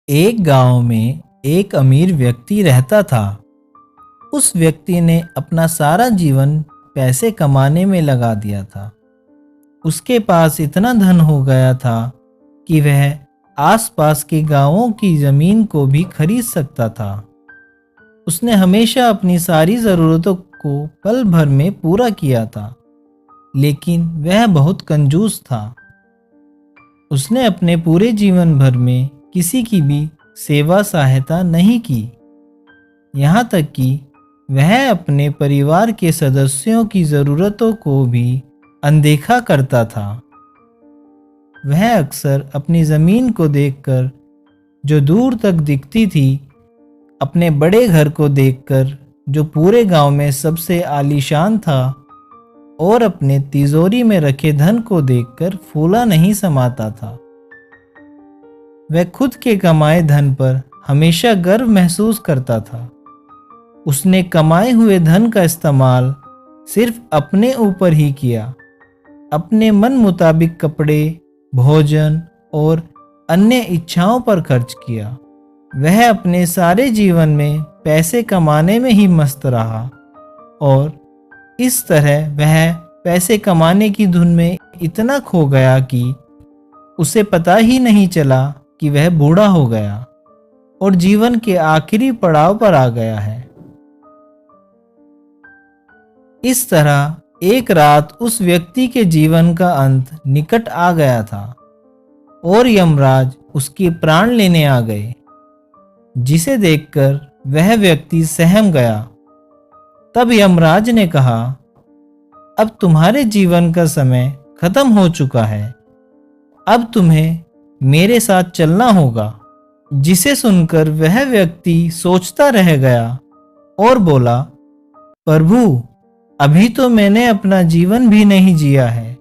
एक गांव में एक अमीर व्यक्ति रहता था। उस व्यक्ति ने अपना सारा जीवन पैसे कमाने में लगा दिया था। उसके पास इतना धन हो गया था कि वह आसपास के गांवों की जमीन को भी खरीद सकता था। उसने हमेशा अपनी सारी ज़रूरतों को पल भर में पूरा किया था, लेकिन वह बहुत कंजूस था। उसने अपने पूरे जीवन भर में किसी की भी सेवा सहायता नहीं की, यहाँ तक कि वह अपने परिवार के सदस्यों की ज़रूरतों को भी अनदेखा करता था। वह अक्सर अपनी ज़मीन को देखकर जो दूर तक दिखती थी, अपने बड़े घर को देखकर जो पूरे गांव में सबसे आलीशान था, और अपने तिजोरी में रखे धन को देखकर फूला नहीं समाता था। वह खुद के कमाए धन पर हमेशा गर्व महसूस करता था। उसने कमाए हुए धन का इस्तेमाल सिर्फ अपने ऊपर ही किया, अपने मन मुताबिक कपड़े, भोजन और अन्य इच्छाओं पर खर्च किया। वह अपने सारे जीवन में पैसे कमाने में ही मस्त रहा और इस तरह वह पैसे कमाने की धुन में इतना खो गया कि उसे पता ही नहीं चला कि वह बूढ़ा हो गया और जीवन के आखिरी पड़ाव पर आ गया है। इस तरह एक रात उस व्यक्ति के जीवन का अंत निकट आ गया था और यमराज उसके प्राण लेने आ गए, जिसे देखकर वह व्यक्ति सहम गया। तब यमराज ने कहा, अब तुम्हारे जीवन का समय खत्म हो चुका है, अब तुम्हें मेरे साथ चलना होगा। जिसे सुनकर वह व्यक्ति सोचता रह गया और बोला, प्रभु, अभी तो मैंने अपना जीवन भी नहीं जिया है,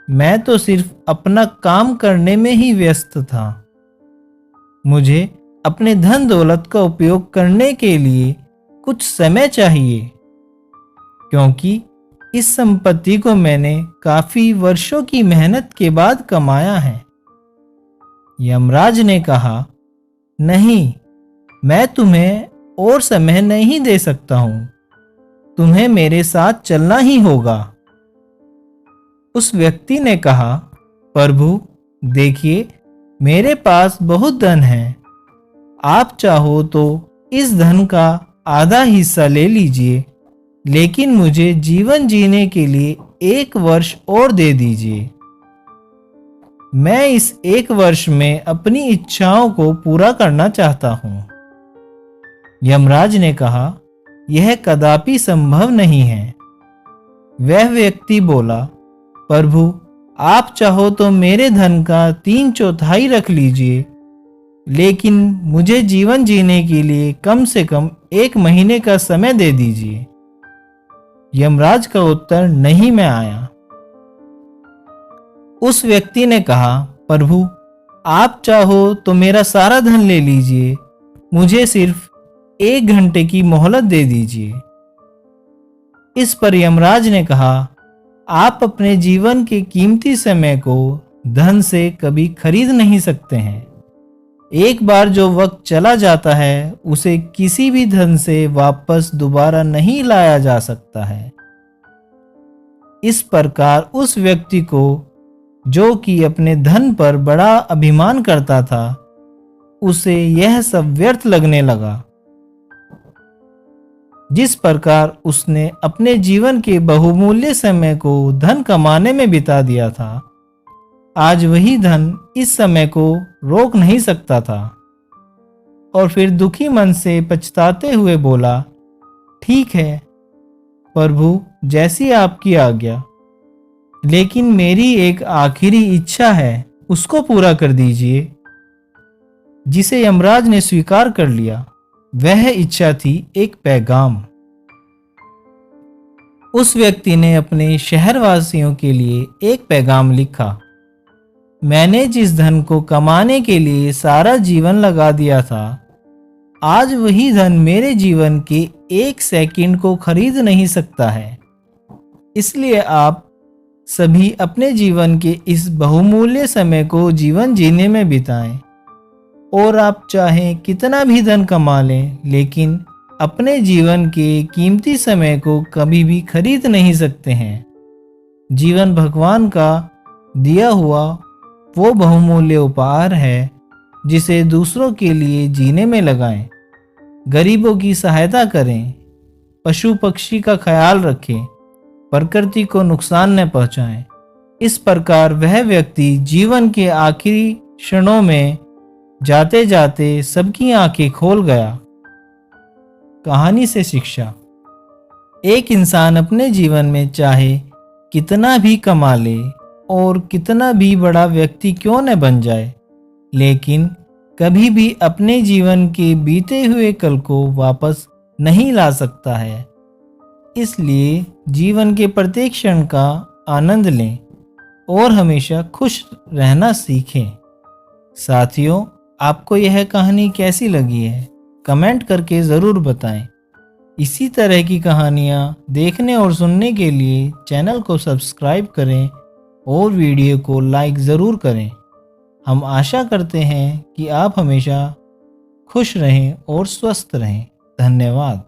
मैं तो सिर्फ अपना काम करने में ही व्यस्त था। मुझे अपने धन दौलत का उपयोग करने के लिए कुछ समय चाहिए, क्योंकि इस संपत्ति को मैंने काफी वर्षों की मेहनत के बाद कमाया है। यमराज ने कहा, नहीं, मैं तुम्हें और समय नहीं दे सकता हूं, तुम्हें मेरे साथ चलना ही होगा। उस व्यक्ति ने कहा, प्रभु, देखिए, मेरे पास बहुत धन है, आप चाहो तो इस धन का आधा हिस्सा ले लीजिए, लेकिन मुझे जीवन जीने के लिए 1 वर्ष और दे दीजिए। मैं इस 1 वर्ष में अपनी इच्छाओं को पूरा करना चाहता हूँ। यमराज ने कहा, यह कदापि संभव नहीं है। वह व्यक्ति बोला, प्रभु, आप चाहो तो मेरे धन का 3/4 रख लीजिए, लेकिन मुझे जीवन जीने के लिए कम से कम 1 महीने का समय दे दीजिए। यमराज का उत्तर नहीं में आया। उस व्यक्ति ने कहा, प्रभु, आप चाहो तो मेरा सारा धन ले लीजिए, मुझे सिर्फ 1 घंटे की मोहलत दे दीजिए। इस पर यमराज ने कहा, आप अपने जीवन के कीमती समय को धन से कभी खरीद नहीं सकते हैं। एक बार जो वक्त चला जाता है, उसे किसी भी धन से वापस दोबारा नहीं लाया जा सकता है। इस प्रकार उस व्यक्ति को, जो कि अपने धन पर बड़ा अभिमान करता था, उसे यह सब व्यर्थ लगने लगा। जिस प्रकार उसने अपने जीवन के बहुमूल्य समय को धन कमाने में बिता दिया था, आज वही धन इस समय को रोक नहीं सकता था। और फिर दुखी मन से पछताते हुए बोला, ठीक है प्रभु, जैसी आपकी आज्ञा, लेकिन मेरी एक आखिरी इच्छा है, उसको पूरा कर दीजिए। जिसे यमराज ने स्वीकार कर लिया। वह इच्छा थी एक पैगाम। उस व्यक्ति ने अपने शहरवासियों के लिए एक पैगाम लिखा, मैंने जिस धन को कमाने के लिए सारा जीवन लगा दिया था, आज वही धन मेरे जीवन के 1 सेकंड को खरीद नहीं सकता है। इसलिए आप सभी अपने जीवन के इस बहुमूल्य समय को जीवन जीने में बिताएं। और आप चाहे कितना भी धन कमा लें, लेकिन अपने जीवन के कीमती समय को कभी भी खरीद नहीं सकते हैं। जीवन भगवान का दिया हुआ वो बहुमूल्य उपहार है जिसे दूसरों के लिए जीने में लगाएं, गरीबों की सहायता करें, पशु पक्षी का ख्याल रखें, प्रकृति को नुकसान न पहुंचाएं। इस प्रकार वह व्यक्ति जीवन के आखिरी क्षणों में जाते जाते सबकी आंखें खोल गया। कहानी से शिक्षा। एक इंसान अपने जीवन में चाहे कितना भी कमा ले और कितना भी बड़ा व्यक्ति क्यों न बन जाए, लेकिन कभी भी अपने जीवन के बीते हुए कल को वापस नहीं ला सकता है। इसलिए जीवन के प्रत्येक क्षण का आनंद लें और हमेशा खुश रहना सीखें। साथियों, आपको यह कहानी कैसी लगी है? कमेंट करके ज़रूर बताएं। इसी तरह की कहानियाँ देखने और सुनने के लिए चैनल को सब्सक्राइब करें और वीडियो को लाइक ज़रूर करें। हम आशा करते हैं कि आप हमेशा खुश रहें और स्वस्थ रहें। धन्यवाद।